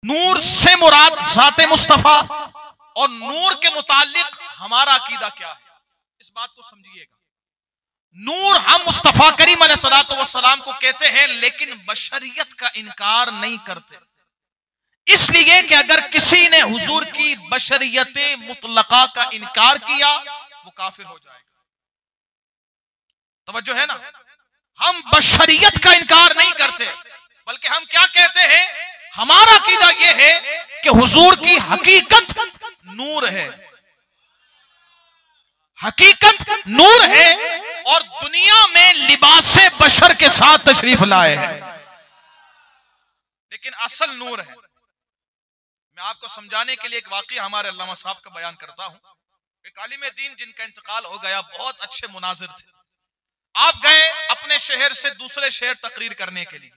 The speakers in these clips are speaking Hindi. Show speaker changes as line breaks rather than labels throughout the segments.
नूर से मुराद ज़ाते मुस्तफ़ा और नूर के मुतालिक हमारा अकीदा क्या है, इस बात को समझिएगा। नूर हम मुस्तफ़ा करीम अलैहिस्सलातु वस्सलाम को कहते हैं, लेकिन बशरियत का इनकार नहीं करते, इसलिए कि अगर किसी ने हुजूर की बशरियत मुतलका का इनकार किया वो काफिर हो जाएगा। तवज्जो है ना, हम बशरियत का इनकार नहीं करते, बल्कि हम क्या कहते हैं, हमारा अकीदा यह है कि हुजूर की हकीकत नूर है, हकीकत नूर है और दुनिया में लिबासे बशर के साथ तशरीफ लाए हैं, लेकिन असल नूर है। मैं आपको समझाने के लिए एक वाकया हमारे अल्लामा साहब का बयान करता हूं। एक आलिम दीन जिनका इंतकाल हो गया, बहुत अच्छे मुनाजिर थे। आप गए अपने शहर से दूसरे शहर तकरीर करने के लिए,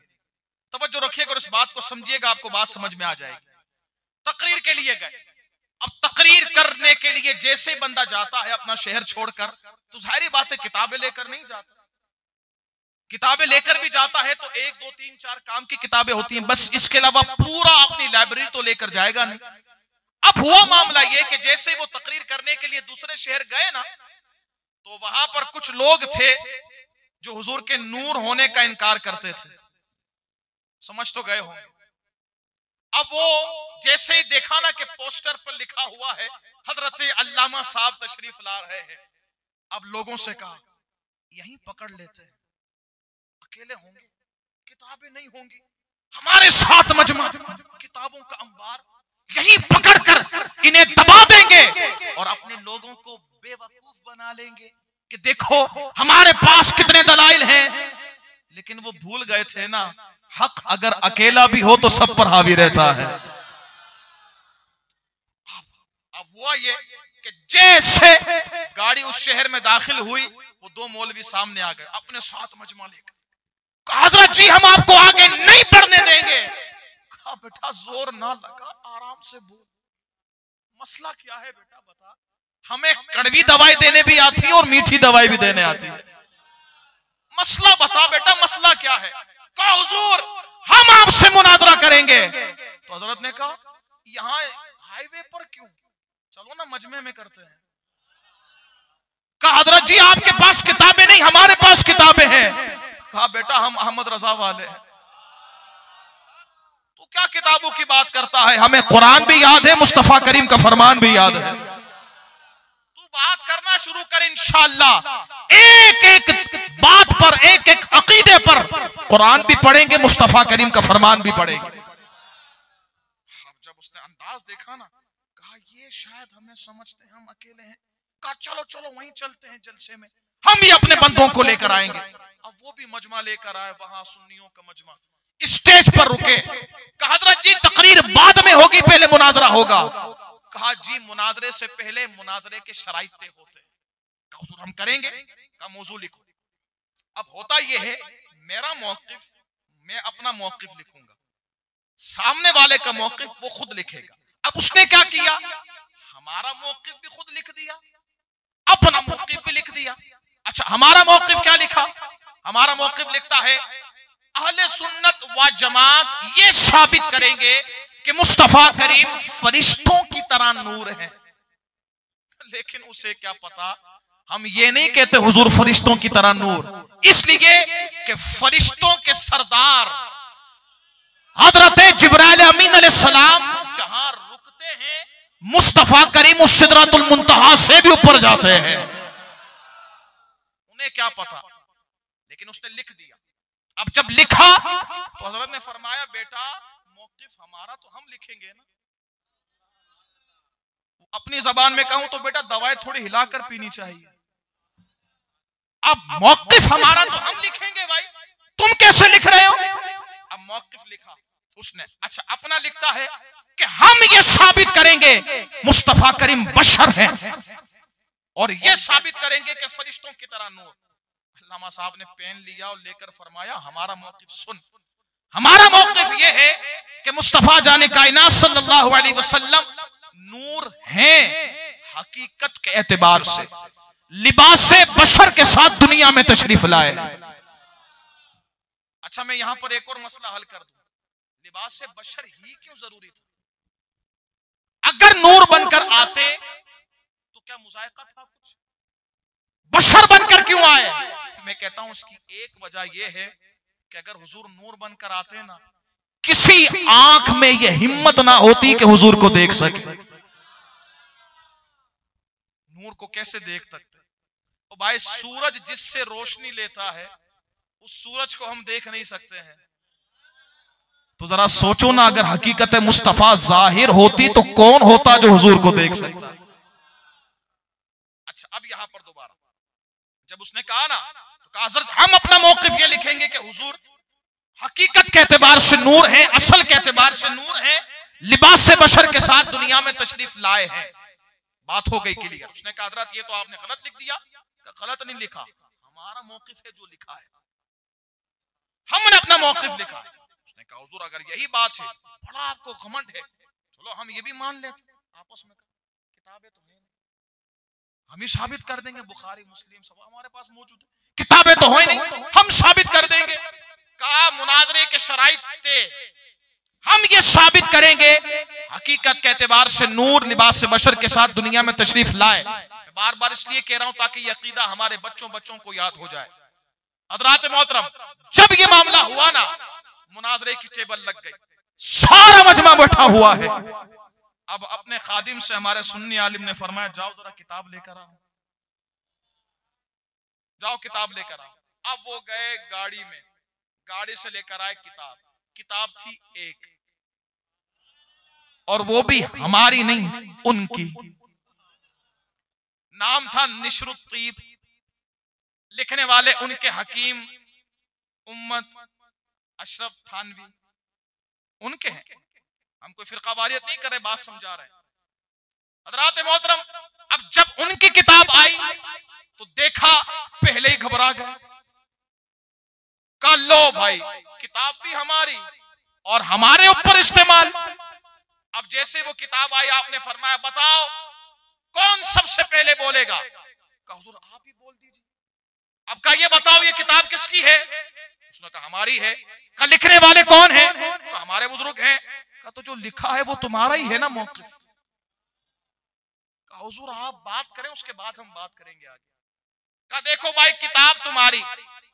तवज्जो रखिएगा और इस बात को समझिएगा, आपको बात समझ में आ जाएगी। तकरीर के लिए गए, अब तकरीर करने के लिए जैसे बंदा जाता है अपना शहर छोड़कर, तो जाहिर बात है किताबें लेकर नहीं जाता, किताबें लेकर भी जाता है तो 1 2 3 4 काम की किताबें होती हैं बस, इसके अलावा पूरा अपनी लाइब्रेरी तो लेकर जाएगा नहीं। अब हुआ मामला ये कि जैसे वो तकरीर करने के लिए दूसरे शहर गए ना, तो वहां पर कुछ लोग थे जो हुजूर के नूर होने का इनकार करते थे, समझ तो गए होंगे। अब वो जैसे ही देखा ना कि पोस्टर पर लिखा हुआ है हजरत अल्लामा साहब तशरीफ ला रहे हैं, अब लोगों से कहा यहीं पकड़ लेते हैं, अकेले होंगे, किताबें नहीं होंगी, हमारे साथ मजमा किताबों का अंबार, यहीं पकड़कर इन्हें दबा देंगे और अपने लोगों को बेवकूफ बना लेंगे कि देखो हमारे पास कितने दलाइल हैं। लेकिन वो भूल गए थे ना, हक अगर अकेला भी हो तो सब पर हावी रहता है। अब हुआ ये कि जैसे गाड़ी उस शहर में दाखिल हुई, वो 2 मौलवी सामने आ गए अपने साथ मजमा लेकर, कहा हजरत जी हम आपको आगे नहीं बढ़ने देंगे। कहा बेटा जोर ना लगा, आराम से बोल, मसला क्या है बेटा बता। हमें कड़वी दवाई देने भी आती है और मीठी दवाई भी देने आती है, मसला बता बेटा, मसला क्या है। कहा हुजूर हम आपसे मुनाजरा करेंगे। तो हजरत ने कहा यहाँ हाईवे पर क्यों, चलो ना मजमे में करते हैं। कहा हजरत जी आपके पास किताबें नहीं, हमारे पास किताबें हैं। कहा बेटा हम अहमद रजा वाले हैं, तो क्या किताबों की बात करता है, हमें कुरान भी याद है, मुस्तफा करीम का फरमान भी याद है। तू बात करना शुरू कर, इंशाअल्लाह एक एक बात पर, एक एक अकीदे पर कुरान भी पढ़ेंगे, मुस्तफा करीम का फरमान भी पढ़ेंगे। जब उसने अंदाज देखा ना, कहा ये शायद हमें समझते हैं हम अकेले हैं। कहा चलो चलो वहीं चलते हैं जलसे में, हम भी अपने बंदों को लेकर आएंगे। अब वो भी मजमा लेकर आए, वहां सुन्नियों का मजमा, स्टेज पर रुके। कहा हजरत जी तकरीर बाद में होगी, पहले मुनाजरा होगा। कहा जी मुनाजरे से पहले मुनाजरे के शराइत तय होते हैं। कहा हुजूर हम करेंगे। कहा मौजू लिखो। अब होता यह है मेरा मौकिफ, मैं अपना मौकिफ लिखूंगा, सामने वाले का मौकिफ वो खुद लिखेगा। अब उसने क्या किया, हमारा मौकिफ भी खुद लिख दिया, अपना मौकिफ भी लिख दिया। अच्छा हमारा मौकिफ क्या लिखा, हमारा मौकिफ लिखता है अहले सुन्नत व जमात ये साबित करेंगे कि मुस्तफा करीम फरिश्तों की तरह नूर है। लेकिन उसे क्या पता, हम ये नहीं कहते हुजूर फरिश्तों की तरह नूर, इसलिए कि फरिश्तों के सरदार हजरत जिब्राइल अमीन अलैहिस्सलाम जहां रुकते हैं, मुस्तफा करीम उस सिदरतुल मुंतहा से भी ऊपर जाते हैं। उन्हें क्या पता, लेकिन उसने लिख दिया। अब जब लिखा तो हजरत ने फरमाया बेटा मौकिफ हमारा तो हम लिखेंगे ना। अपनी जबान में कहूं तो बेटा दवाई थोड़ी हिलाकर पीनी चाहिए। अब मौकिफ हमारा तो हम लिखेंगे भाई, तुम कैसे लिख रहे हो। अब मौकिफ लिखा उसने। अच्छा अपना लिखता है कि हम ये साबित करेंगे मुस्तफा करीम बशर हैं और ये साबित करेंगे कि फरिश्तों की तरह नूर। अल्लामा साहब ने पेन लिया और लेकर फरमाया हमारा मौकिफ सुन, हमारा मौकिफ ये है कि मुस्तफा जाने कायनात सल्लल्लाहु अलैहि वसल्लम नूर हैं हकीकत के एतबार से, लिबासे बशर के साथ दुनिया में तशरीफ लाए। अच्छा मैं यहां पर एक और मसला हल कर दूं, लिबास बशर ही क्यों जरूरी था? अगर नूर बनकर आते तो क्या मुजायका था कुछ? बशर बनकर क्यों आए? मैं कहता हूं उसकी एक वजह यह है कि अगर हुजूर नूर बनकर आते ना, किसी आंख में यह हिम्मत ना होती कि हुजूर को देख सके। नूर को कैसे देख सकते? तो भाई सूरज जिससे रोशनी लेता है उस सूरज को हम देख नहीं सकते हैं। तो जरा सोचो ना, अगर हकीकत मुस्तफा जाहिर होती तो कौन होता जो हुजूर को देख सकता? अच्छा, अब यहां पर दोबारा जब उसने कहा ना, तो कहा हज़रत हम अपना मौक़िफ़ ये लिखेंगे कि हुजूर हकीकत के एतबार से नूर है, असल के एतबार से नूर है, लिबास से बशर के साथ दुनिया में तशरीफ लाए हैं। बात हो गई क्लियर। उसने कहा हज़रत ये तो आपने गलत लिख दिया। गलत नहीं लिखा, हमारा मौक़िफ़ है जो लिखा है, हमने अपना मौक़िफ़ लिखा है। उसने कहा हुजूर अगर यही बात है, बड़ा आपको घमंड है, चलो हम ये भी मान लेते, आपस में किताबें तो है, हम ही साबित कर देंगे, बुखारी मुस्लिम सब हमारे पास मौजूद है, किताबें तो है नहीं, हम साबित कर देंगे। कहा मुनाजरे के शराइत थे, हम ये साबित करेंगे हकीकत के एतबार से नूर लिबास से बशर के साथ दुनिया में तशरीफ लाए। बार बार इसलिए कह रहा हूं ताकि ये अकीदा हमारे बच्चों को याद हो जाए। हज़रात मोहतरम, जब ये मामला हुआ ना, मुनाजरे की टेबल लग गई, सारा मजमा बैठा हुआ है। अब अपने खादिम से हमारे सुन्नी आलिम ने फरमाया जाओ जरा किताब लेकर आओ, जाओ किताब लेकर आओ। अब वो गए गाड़ी में, गाड़ी से लेकर आए किताब। किताब थी एक, और वो भी हमारी नहीं उनकी। नाम था निशरुत्तीब, लिखने वाले उनके हकीम उम्मत अशरफ थानवी, उनके हैं। हम कोई फिरकावारियत नहीं कर रहे, बात समझा रहे हैं। हज़रात मोहतरम, अब जब उनकी किताब आई तो देखा, पहले ही घबरा गए। कहा लो भाई, किताब भी हमारी और हमारे ऊपर इस्तेमाल। अब जैसे वो किताब आई, आपने फरमाया बताओ कौन सबसे पहले बोलेगा? कहा हुजूर आप ही बोल दीजिए। अब कहा ये बताओ ये किताब किसकी है? उसने कहा हमारी है। कहा लिखने वाले कौन है? कहा हमारे बुजुर्ग हैं। कहा तो जो लिखा है वो तुम्हारा ही है ना मौक़िफ़? कहा हुजूर आप बात करें, उसके बाद हम बात करेंगे आगे। कहा देखो भाई किताब तुम्हारी,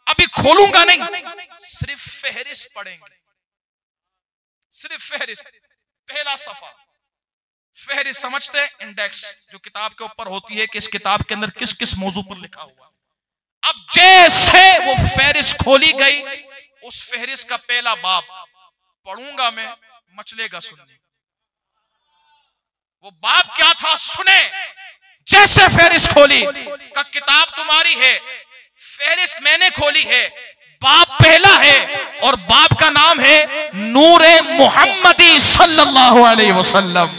अभी खोलूंगा नहीं, सिर्फ फहरिस्त पढ़ेंगे, सिर्फ फहरिस्त, पहला सफा। फहरिस्त समझते, इंडेक्स जो किताब के ऊपर होती है कि इस किताब के अंदर किस किस मौजू पर लिखा हुआ। अब जैसे वो फहरिस्त खोली गई, उस फहरिस्त का पहला बाब पढ़ूंगा मैं, मचलेगा सुनने। वो बाब क्या था सुने। जैसे फहरिस्त खोली, का किताब तुम्हारी है, फहरिस्त मैंने खोली है, बाब पहला है और बाब का नाम है नूरे मुहम्मदी सल्लल्लाहु अलैहि वसल्लम।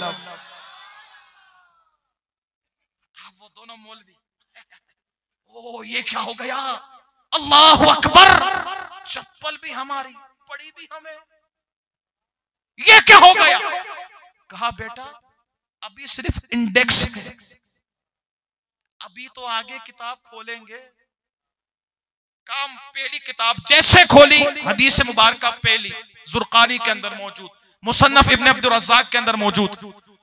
वो दोनों मौलवी, ओ ये क्या हो गया, अल्लाहु अकबर, चप्पल भी हमारी, पड़ी भी हमें, ये क्या हो गया? कहा बेटा अभी सिर्फ इंडेक्स है, अभी तो आगे किताब खोलेंगे। काम पहली किताब जैसे खोली, हदीस मुबारक पहली जुर्कानी के अंदर मौजूद, मुसन्नफ इब्न अब्दुर रज़्ज़ाक़ के अंदर मौजूद।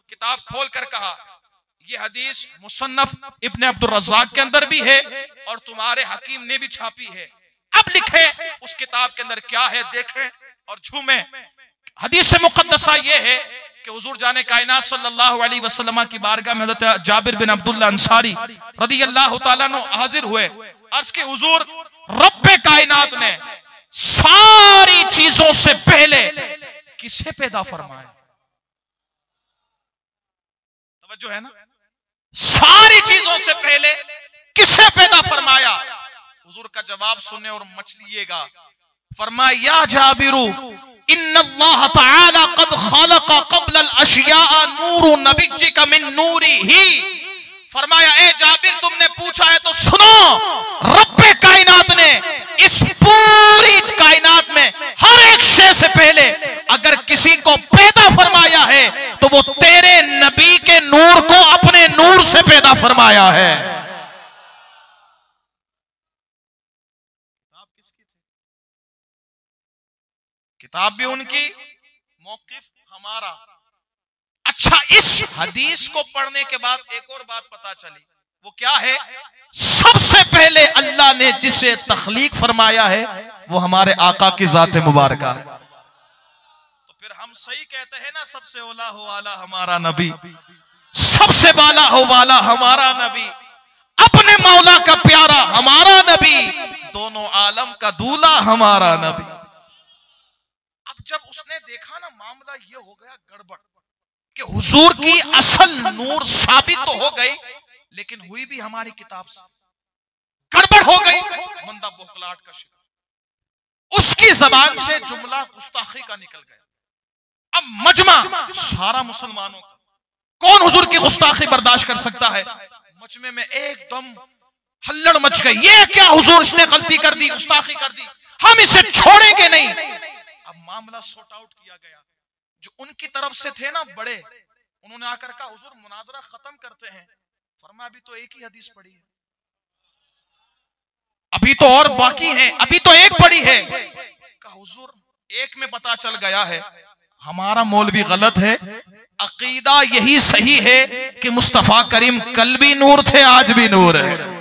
किताब खोल कर कहा ये हदीस मुसन्नफ इब्न अब्दुर रज़्ज़ाक़ के अंदर भी है और तुम्हारे हकीम ने भी छापी है। अब लिखे उस किताब के अंदर क्या है, देखें और झूमे। हदीस मुक़द्दसा ये है कि हुजूर जाने कायनात सल्लल्लाहु अलैहि वसल्लम की बारगाह में हज़रत जाबिर बिन अब्दुल्लाह अंसारी रज़ियल्लाहु ताला अन्हु हाजिर हुए। अर्ज़ के हुजूर रब्बे कायनात ने सारी चीजों से पहले किसे पैदा फरमाया? तवज्जो है ना? सारी चीजों से पहले किसे पैदा फरमाया? हुजूर का जवाब सुने और मचलिएगा। फरमाया या जाबिरू इन्नल्लाह तआला क़द ख़लक़ क़ब्ल अल-अशियाअ नूरु नबिय्यिका मिन नूरिही। फरमाया ए जाबिर तुमने पूछा है तो सुनो, रब्बे कायनात ने इस पूरी कायनात में हर एक शय से पहले अगर किसी को पैदा फरमाया है तो वो तेरे नबी के नूर को अपने नूर से पैदा फरमाया है। किताब किसकी थी? किताब भी उनकी मौकिफ हमारा। अच्छा, इस हदीस को पढ़ने के बाद एक और बात पता चली, वो क्या है? सबसे पहले अल्लाह ने जिसे तख्लीक फरमाया है वो हमारे आका की जात मुबारका है। तो फिर हम सही कहते हैं ना, सबसे ओला हो वाला हमारा नबी, सबसे बाला हो वाला हमारा नबी, अपने मौला का प्यारा हमारा नबी, दोनों आलम का दूल्हा हमारा नबी। अब जब उसने देखा ना मामला ये हो गया गड़बड़ कि हुजूर की असल नूर साबित तो हो गई, लेकिन हुई भी हमारी किताब से गड़बड़ हो गई, बंदा बौखलाहट का शिकार, उसकी जबान से जुमला गुस्ताखी का निकल गया। अब मजमा सारा मुसलमानों का, कौन हुजूर की गुस्ताखी बर्दाश्त कर सकता है? मजमे में एकदम हल्लड़ मच गई, ये क्या हुजूर, इसने गलती कर दी, गुस्ताखी कर दी, हम इसे छोड़ेंगे नहीं। अब मामला सॉर्ट आउट किया गया। जो उनकी तरफ से थे ना बड़े, उन्होंने आकर कहा हुजूर मुनाजरा खत्म करते हैं। फरमाया अभी तो एक ही हदीस पड़ी है, अभी तो और बाकी है, अभी तो एक पड़ी है। कहा हुजूर एक में पता चल गया है हमारा मौलवी गलत है, अकीदा यही सही है कि मुस्तफा करीम कल भी नूर थे आज भी नूर है।